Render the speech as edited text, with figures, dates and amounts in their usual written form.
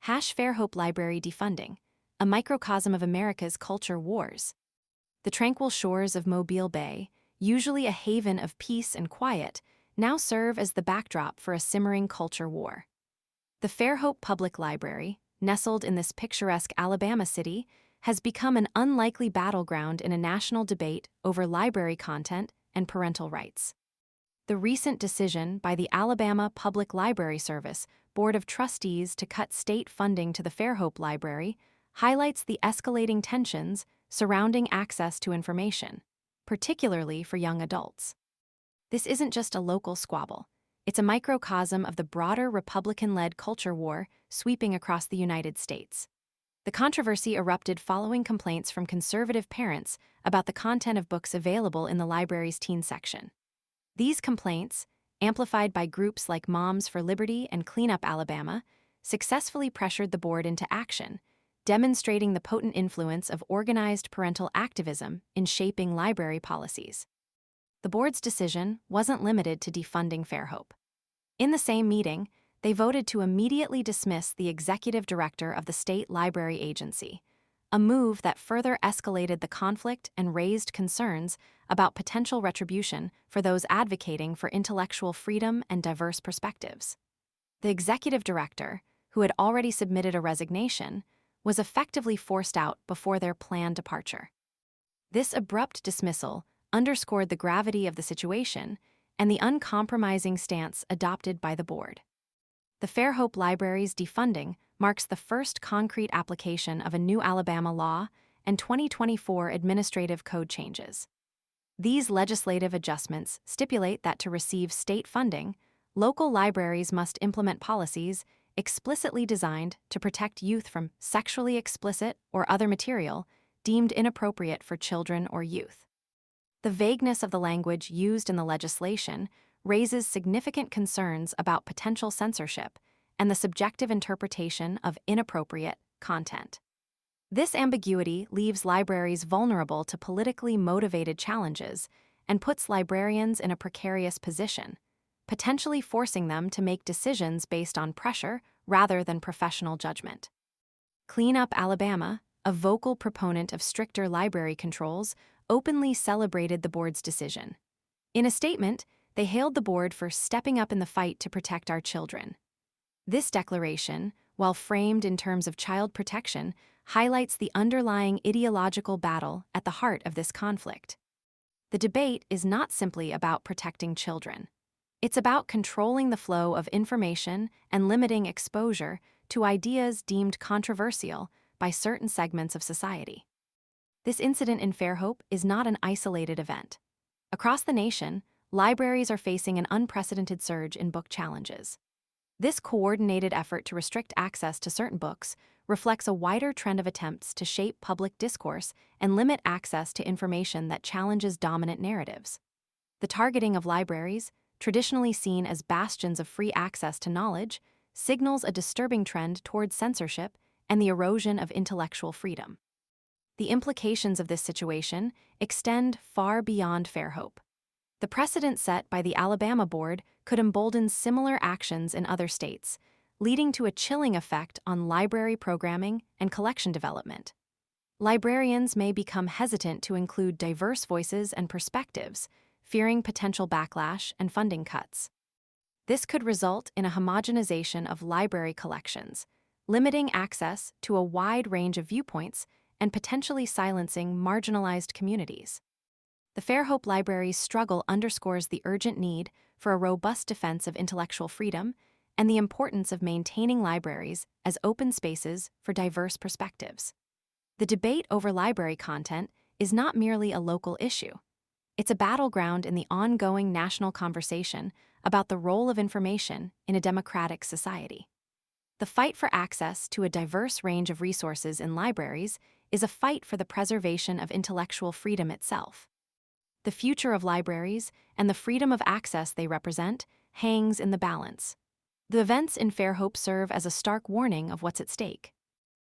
Fairhope Library Defunding, a microcosm of America's culture wars. The tranquil shores of Mobile Bay, usually a haven of peace and quiet, now serve as the backdrop for a simmering culture war. The Fairhope Public Library, nestled in this picturesque Alabama city, has become an unlikely battleground in a national debate over library content and parental rights. The recent decision by the Alabama Public Library Service Board of Trustees to cut state funding to the Fairhope Library highlights the escalating tensions surrounding access to information, particularly for young adults. This isn't just a local squabble. It's a microcosm of the broader Republican-led culture war sweeping across the United States. The controversy erupted following complaints from conservative parents about the content of books available in the library's teen section. These complaints, amplified by groups like Moms for Liberty and Clean Up Alabama, successfully pressured the board into action, demonstrating the potent influence of organized parental activism in shaping library policies. The board's decision wasn't limited to defunding Fairhope. In the same meeting, they voted to immediately dismiss the executive director of the state library agency, a move that further escalated the conflict and raised concerns about potential retribution for those advocating for intellectual freedom and diverse perspectives. The executive director, who had already submitted a resignation, was effectively forced out before their planned departure. This abrupt dismissal underscored the gravity of the situation and the uncompromising stance adopted by the board. The Fairhope Library's defunding marks the first concrete application of a new Alabama law and 2024 administrative code changes. These legislative adjustments stipulate that to receive state funding, local libraries must implement policies explicitly designed to protect youth from sexually explicit or other material deemed inappropriate for children or youth. The vagueness of the language used in the legislation raises significant concerns about potential censorship and the subjective interpretation of inappropriate content. This ambiguity leaves libraries vulnerable to politically motivated challenges and puts librarians in a precarious position, potentially forcing them to make decisions based on pressure rather than professional judgment. Clean Up Alabama, a vocal proponent of stricter library controls, openly celebrated the board's decision. In a statement, they hailed the board for stepping up in the fight to protect our children. This declaration, while framed in terms of child protection, highlights the underlying ideological battle at the heart of this conflict. The debate is not simply about protecting children. It's about controlling the flow of information and limiting exposure to ideas deemed controversial by certain segments of society. This incident in Fairhope is not an isolated event. Across the nation, libraries are facing an unprecedented surge in book challenges. This coordinated effort to restrict access to certain books reflects a wider trend of attempts to shape public discourse and limit access to information that challenges dominant narratives. The targeting of libraries, traditionally seen as bastions of free access to knowledge, signals a disturbing trend towards censorship and the erosion of intellectual freedom. The implications of this situation extend far beyond Fairhope. The precedent set by the Alabama board could embolden similar actions in other states, leading to a chilling effect on library programming and collection development. Librarians may become hesitant to include diverse voices and perspectives, fearing potential backlash and funding cuts. This could result in a homogenization of library collections, limiting access to a wide range of viewpoints and potentially silencing marginalized communities. The Fairhope Library's struggle underscores the urgent need for a robust defense of intellectual freedom and the importance of maintaining libraries as open spaces for diverse perspectives. The debate over library content is not merely a local issue. It's a battleground in the ongoing national conversation about the role of information in a democratic society. The fight for access to a diverse range of resources in libraries is a fight for the preservation of intellectual freedom itself. The future of libraries and the freedom of access they represent hangs in the balance. The events in Fairhope serve as a stark warning of what's at stake.